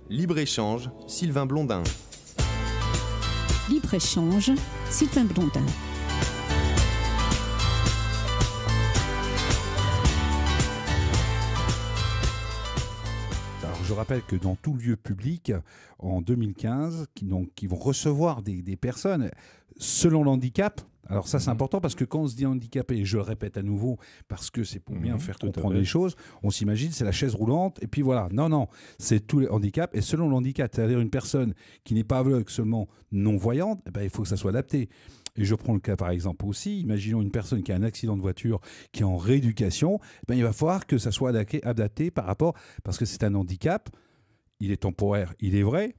Libre-échange, Sylvain Blondin. Libre-échange, Sylvain Blondin. Alors, je rappelle que dans tout lieu public, en 2015, qui vont recevoir des personnes selon l'handicap. Alors ça, c'est important parce que quand on se dit handicapé, et je le répète à nouveau, parce que c'est pour bien faire comprendre les choses, on s'imagine c'est la chaise roulante, et puis voilà. Non, c'est tous les handicaps, et selon l'handicap, c'est-à-dire une personne qui n'est pas aveugle, seulement non-voyante, eh ben, il faut que ça soit adapté. Et je prends le cas par exemple aussi, imaginons une personne qui a un accident de voiture, qui est en rééducation, eh ben, il va falloir que ça soit adapté par rapport, parce que c'est un handicap, il est temporaire, il est vrai,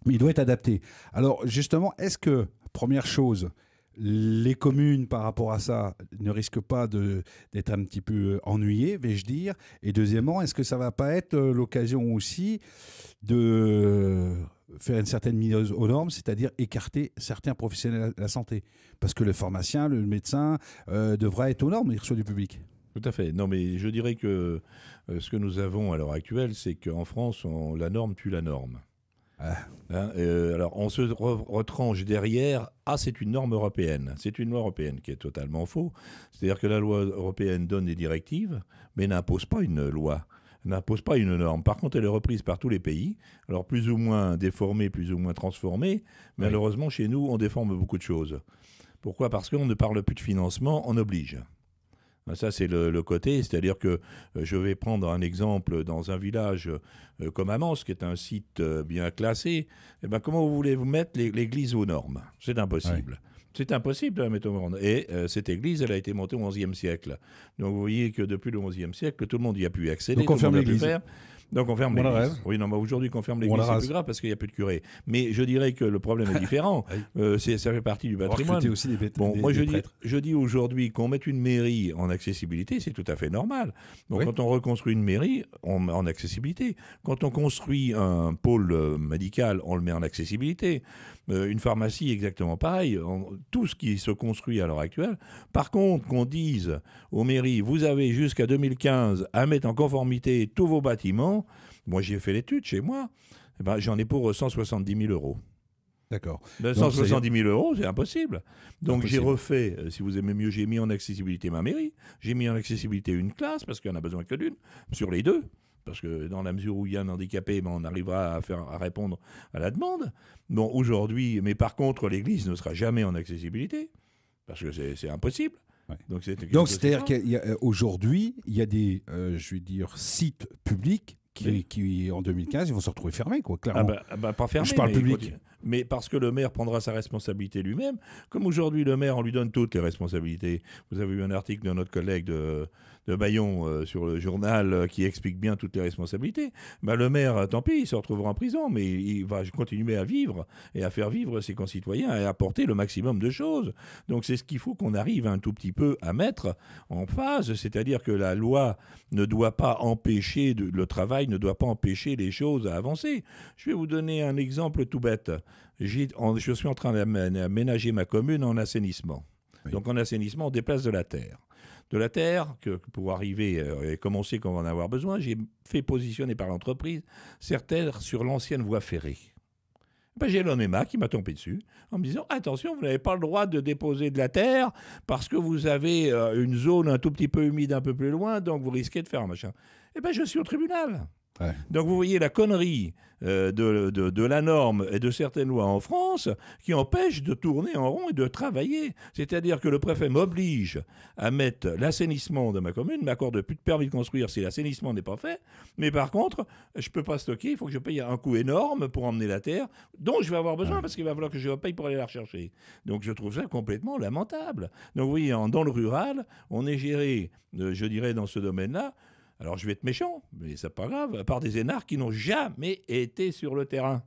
mais il doit être adapté. Alors justement, est-ce que, première chose, les communes, par rapport à ça, ne risquent pas d'être un petit peu ennuyées, vais-je dire? Et deuxièmement, est-ce que ça ne va pas être l'occasion aussi de faire une certaine mise aux normes, c'est-à-dire écarter certains professionnels de la santé? Parce que le pharmacien, le médecin devra être aux normes, il reçoit du public. Tout à fait. Non, mais je dirais que ce que nous avons à l'heure actuelle, c'est qu'en France, la norme tue la norme. Alors, on se retranche derrière. Ah, c'est une norme européenne. C'est une loi européenne qui est totalement faux. C'est-à-dire que la loi européenne donne des directives, mais n'impose pas une loi, n'impose pas une norme. Par contre, elle est reprise par tous les pays. Alors, plus ou moins déformée, plus ou moins transformée. Mais malheureusement, chez nous, on déforme beaucoup de choses. Pourquoi ? Parce qu'on ne parle plus de financement, on oblige. Ça, c'est le côté, c'est-à-dire que je vais prendre un exemple dans un village comme Amance, qui est un site bien classé. Eh ben, comment vous voulez vous mettre l'église aux normes ? C'est impossible. Ouais. C'est impossible de la mettre aux normes. Et cette église, elle a été montée au XIe siècle. Donc vous voyez que depuis le XIe siècle, tout le monde y a pu accéder. Donc on ferme l'église. Donc on ferme l'église. Oui, non, mais aujourd'hui qu'on ferme l'église, c'est plus grave parce qu'il n'y a plus de curé. Mais je dirais que le problème est différent. Ça fait partie du patrimoine. Aussi Moi je dis aujourd'hui qu'on mette une mairie en accessibilité, c'est tout à fait normal. Donc quand on reconstruit une mairie, on met en accessibilité. Quand on construit un pôle médical, on le met en accessibilité. Une pharmacie, exactement pareil. Tout ce qui se construit à l'heure actuelle. Par contre, qu'on dise aux mairies, vous avez jusqu'à 2015 à mettre en conformité tous vos bâtiments. Moi, j'ai fait l'étude chez moi. Eh ben, j'en ai pour 170 000 euros. D'accord. 170 000 euros, c'est impossible. Donc, j'ai refait, si vous aimez mieux, j'ai mis en accessibilité ma mairie. J'ai mis en accessibilité une classe, parce qu'il n'y en a besoin que d'une, sur les deux. Parce que dans la mesure où il y a un handicapé, on arrivera à répondre à la demande. Bon, aujourd'hui, mais par contre, l'église ne sera jamais en accessibilité, parce que c'est impossible. Ouais. Donc c'est-à-dire qu'aujourd'hui, il y a des, je vais dire, sites publics qui, en 2015, ils vont se retrouver fermés, quoi, clairement. Pas fermés. Je parle public. Mais parce que le maire prendra sa responsabilité lui-même. Comme aujourd'hui, le maire, on lui donne toutes les responsabilités. Vous avez eu un article de notre collègue de Bayon sur le journal qui explique bien toutes les responsabilités. Le maire, tant pis, il se retrouvera en prison, mais il va continuer à vivre et à faire vivre ses concitoyens et à apporter le maximum de choses. Donc c'est ce qu'il faut qu'on arrive un tout petit peu à mettre en phase, c'est-à-dire que la loi ne doit pas empêcher, le travail ne doit pas empêcher les choses à avancer. Je vais vous donner un exemple tout bête. Je suis en train d'aménager ma commune en assainissement. Oui. Donc en assainissement, on déplace de la terre. De la terre, que pour arriver et comme on sait qu'on va en avoir besoin, j'ai fait positionner par l'entreprise certaines sur l'ancienne voie ferrée. J'ai l'ONEMA qui m'a tombé dessus en me disant « Attention, vous n'avez pas le droit de déposer de la terre parce que vous avez une zone un tout petit peu humide un peu plus loin, donc vous risquez de faire un machin. » Je suis au tribunal. Ouais. Donc vous voyez la connerie de la norme et de certaines lois en France qui empêchent de tourner en rond et de travailler. C'est-à-dire que le préfet m'oblige à mettre l'assainissement de ma commune, m'accorde plus de permis de construire si l'assainissement n'est pas fait, mais par contre, je ne peux pas stocker, il faut que je paye un coût énorme pour emmener la terre, dont je vais avoir besoin parce qu'il va falloir que je paye pour aller la rechercher. Donc je trouve ça complètement lamentable. Donc vous voyez, dans le rural, on est géré, je dirais, dans ce domaine-là. Alors, je vais être méchant, mais c'est pas grave, par des énarques qui n'ont jamais été sur le terrain.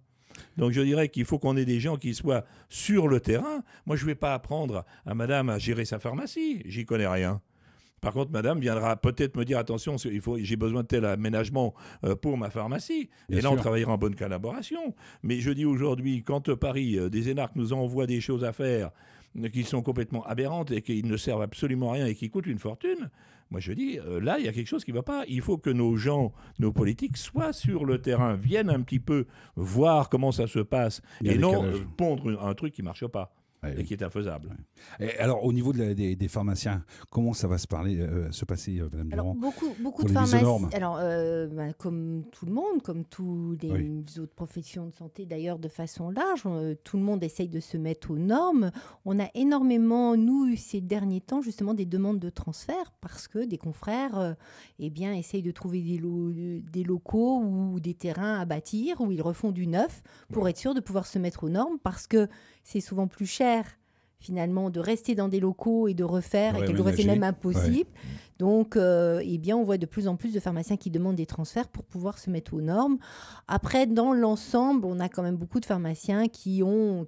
Donc, je dirais qu'il faut qu'on ait des gens qui soient sur le terrain. Moi, je ne vais pas apprendre à madame à gérer sa pharmacie. J'y connais rien. Par contre, madame viendra peut-être me dire, attention, j'ai besoin de tel aménagement pour ma pharmacie. Bien sûr. On travaillera en bonne collaboration. Mais je dis aujourd'hui, quand Paris, des énarques nous envoient des choses à faire, qui sont complètement aberrantes et qui ne servent absolument à rien et qui coûtent une fortune, moi je dis, là, il y a quelque chose qui ne va pas. Il faut que nos gens, nos politiques soient sur le terrain, viennent un petit peu voir comment ça se passe et non pondre un truc qui ne marche pas. Et qui est infaisable. Et alors, au niveau des pharmaciens, comment ça va se passer, Madame Durand? Beaucoup de pharmaciens, alors, comme tout le monde, comme tous les autres professions de santé d'ailleurs de façon large, tout le monde essaye de se mettre aux normes. On a énormément, nous, ces derniers temps, justement, des demandes de transfert parce que des confrères essayent de trouver des locaux ou des terrains à bâtir où ils refont du neuf pour être sûr de pouvoir se mettre aux normes parce que c'est souvent plus cher finalement de rester dans des locaux et de refaire, et quelquefois c'est même impossible. Ouais. Donc, on voit de plus en plus de pharmaciens qui demandent des transferts pour pouvoir se mettre aux normes. Après, dans l'ensemble, on a quand même beaucoup de pharmaciens qui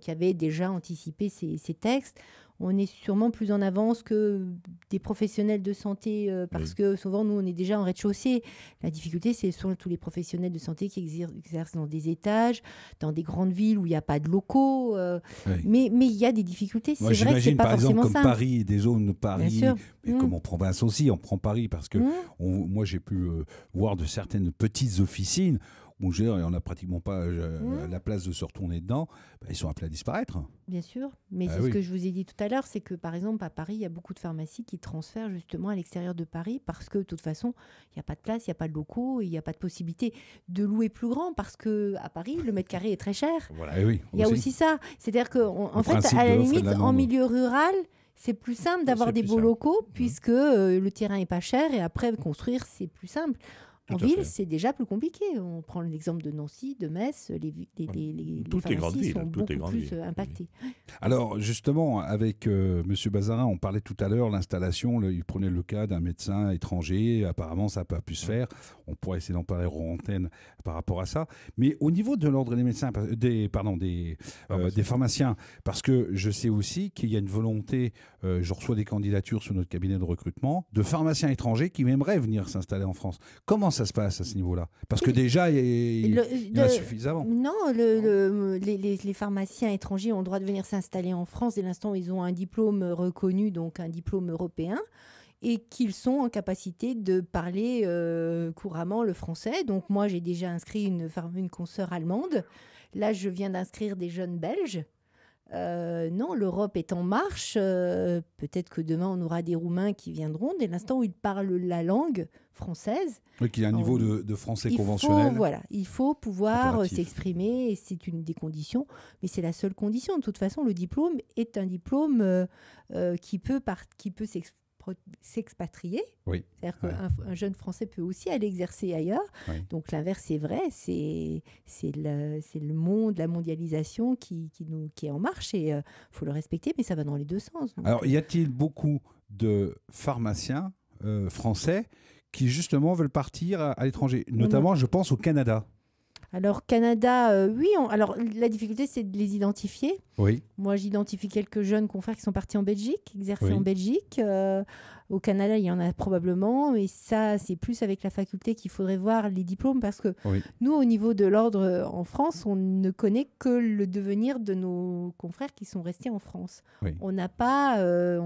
avaient déjà anticipé ces textes. On est sûrement plus en avance que des professionnels de santé parce que souvent, nous, on est déjà en rez-de-chaussée. La difficulté, c'est sur tous les professionnels de santé qui exercent dans des étages, dans des grandes villes où il n'y a pas de locaux. Mais il y a des difficultés. Moi, c'est vrai que c'est pas forcément simple. Comme Paris, des zones de Paris, et comme en province aussi, on prend Paris parce que moi, j'ai pu voir de certaines petites officines où on n'a pratiquement pas la place de se retourner dedans, ils sont appelés à disparaître. Bien sûr, mais c'est ce que je vous ai dit tout à l'heure, c'est que par exemple à Paris, il y a beaucoup de pharmacies qui transfèrent justement à l'extérieur de Paris parce que de toute façon, il n'y a pas de place, il n'y a pas de locaux, il n'y a pas de possibilité de louer plus grand parce qu'à Paris, le mètre carré est très cher. Voilà. Il y a aussi ça, c'est-à-dire qu'en fait, à la limite, en milieu rural, c'est plus simple d'avoir des beaux locaux puisque le terrain n'est pas cher et après construire, c'est plus simple. En ville, c'est déjà plus compliqué. On prend l'exemple de Nancy, de Metz, les pharmacies sont beaucoup plus impactées. Alors justement, avec M. Bazarin, on parlait tout à l'heure, l'installation, il prenait le cas d'un médecin étranger, apparemment ça n'a pas pu se faire. On pourrait essayer d'en parler en antenne par rapport à ça. Mais au niveau de l'ordre des médecins, des pharmaciens, parce que je sais aussi qu'il y a une volonté, je reçois des candidatures sur notre cabinet de recrutement, de pharmaciens étrangers qui aimeraient venir s'installer en France. Comment ça se passe à ce niveau-là? Parce que déjà, il y en a suffisamment. Non, les pharmaciens étrangers ont le droit de venir s'installer en France dès l'instant où ils ont un diplôme reconnu, donc un diplôme européen, et qu'ils sont en capacité de parler couramment le français. Donc moi, j'ai déjà inscrit une consoeur allemande. Là, je viens d'inscrire des jeunes Belges. Non, l'Europe est en marche. Peut-être que demain, on aura des Roumains qui viendront. Dès l'instant où ils parlent la langue française. Oui, qu'il y a un niveau de français conventionnel. Il faut pouvoir s'exprimer, et c'est une des conditions, mais c'est la seule condition. De toute façon, le diplôme est un diplôme qui peut s'expatrier. Oui. C'est-à-dire qu'un jeune Français peut aussi aller exercer ailleurs. Oui. Donc l'inverse est vrai, c'est le monde, la mondialisation qui est en marche et il faut le respecter, mais ça va dans les deux sens. Donc. Alors, y a-t-il beaucoup de pharmaciens français qui justement veulent partir à l'étranger? Notamment, je pense au Canada. Alors, Canada, oui. Alors, la difficulté, c'est de les identifier. Oui. Moi, j'identifie quelques jeunes confrères qui sont partis en Belgique, exercer en Belgique. Au Canada, il y en a probablement. Et ça, c'est plus avec la faculté qu'il faudrait voir les diplômes. Parce que nous, au niveau de l'ordre en France, on ne connaît que le devenir de nos confrères qui sont restés en France. Oui. On n'a pas...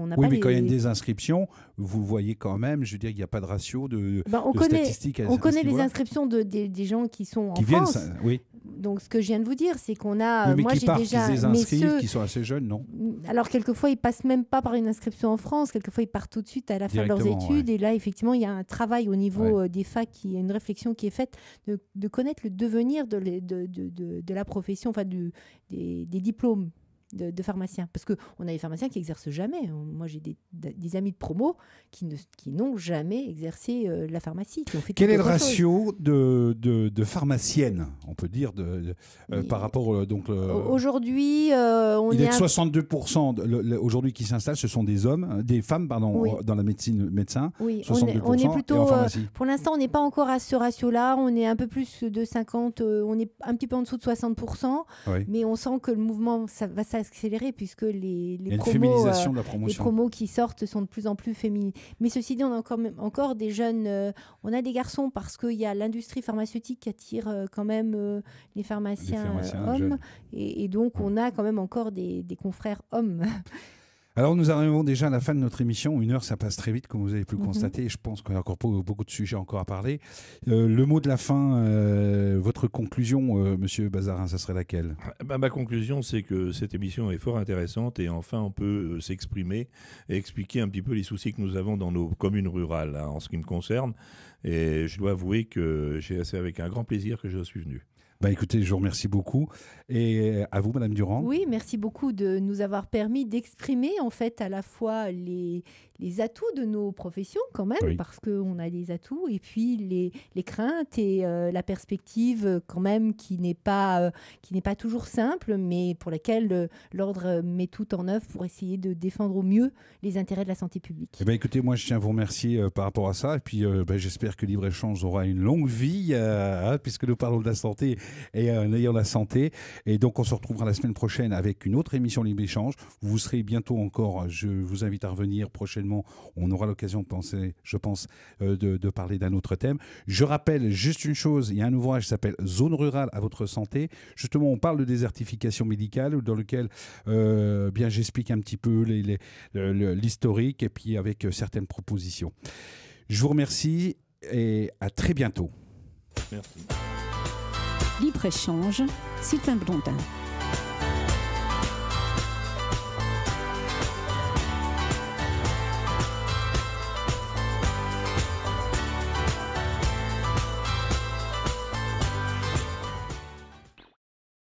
mais quand il y a une désinscription, vous voyez quand même, je veux dire, il n'y a pas de ratio de statistiques. On connaît les inscriptions des gens qui sont en France. Oui. Donc, ce que je viens de vous dire, c'est qu'on a... mais moi, j'ai déjà... Qui inscrivent, qui sont assez jeunes, non? Alors, quelquefois, ils passent même pas par une inscription en France. Quelquefois, ils partent tout de suite à la fin de leurs études. Ouais. Et là, effectivement, il y a un travail au niveau des facs, il y a une réflexion qui est faite de connaître le devenir de la profession, enfin, des diplômes de pharmaciens. Parce qu'on a des pharmaciens qui n'exercent jamais. Moi, j'ai des amis de promo qui n'ont jamais exercé la pharmacie. Qui ont fait Quel est le ratio de pharmaciennes, on peut dire, par rapport... Aujourd'hui, il est de 62% aujourd'hui qui s'installent, ce sont des femmes dans la médecin. Oui, 62% on est plutôt... et en pharmacie. Pour l'instant, on n'est pas encore à ce ratio-là. On est un peu plus de 50%, on est un petit peu en dessous de 60%. Mais on sent que le mouvement va s'accélérer puisque les promos qui sortent sont de plus en plus féminines. Mais ceci dit, on a encore des jeunes... on a des garçons parce qu'il y a l'industrie pharmaceutique qui attire quand même les pharmaciens hommes. Et donc, on a quand même encore des confrères hommes. Alors nous arrivons déjà à la fin de notre émission. 1 heure, ça passe très vite, comme vous avez pu le constater. Je pense qu'il y a encore beaucoup de sujets encore à parler. Le mot de la fin, votre conclusion, Monsieur Bazarin, ça serait laquelle? Ma conclusion, c'est que cette émission est fort intéressante et enfin on peut s'exprimer et expliquer un petit peu les soucis que nous avons dans nos communes rurales, hein, en ce qui me concerne. Et je dois avouer que c'est avec un grand plaisir que je suis venu. Écoutez, je vous remercie beaucoup. Et à vous, Madame Durand. Oui, merci beaucoup de nous avoir permis d'exprimer en fait à la fois les atouts de nos professions quand même, parce qu'on a des atouts, et puis les craintes et la perspective quand même qui n'est pas toujours simple, mais pour laquelle l'Ordre met tout en œuvre pour essayer de défendre au mieux les intérêts de la santé publique. Écoutez, moi je tiens à vous remercier par rapport à ça, et puis j'espère que Libre-Échange aura une longue vie, puisque nous parlons de la santé et en ayant la santé. Et donc on se retrouvera la semaine prochaine avec une autre émission Libre-Échange. Vous serez bientôt encore, je vous invite à revenir prochainement. On aura l'occasion de penser, je pense, de parler d'un autre thème. Je rappelle juste une chose, il y a un ouvrage qui s'appelle Zone rurale à votre santé. Justement, on parle de désertification médicale, dans lequel j'explique un petit peu l'historique et puis avec certaines propositions. Je vous remercie et à très bientôt. Merci. Libre-Échange, Sylvain Blondin.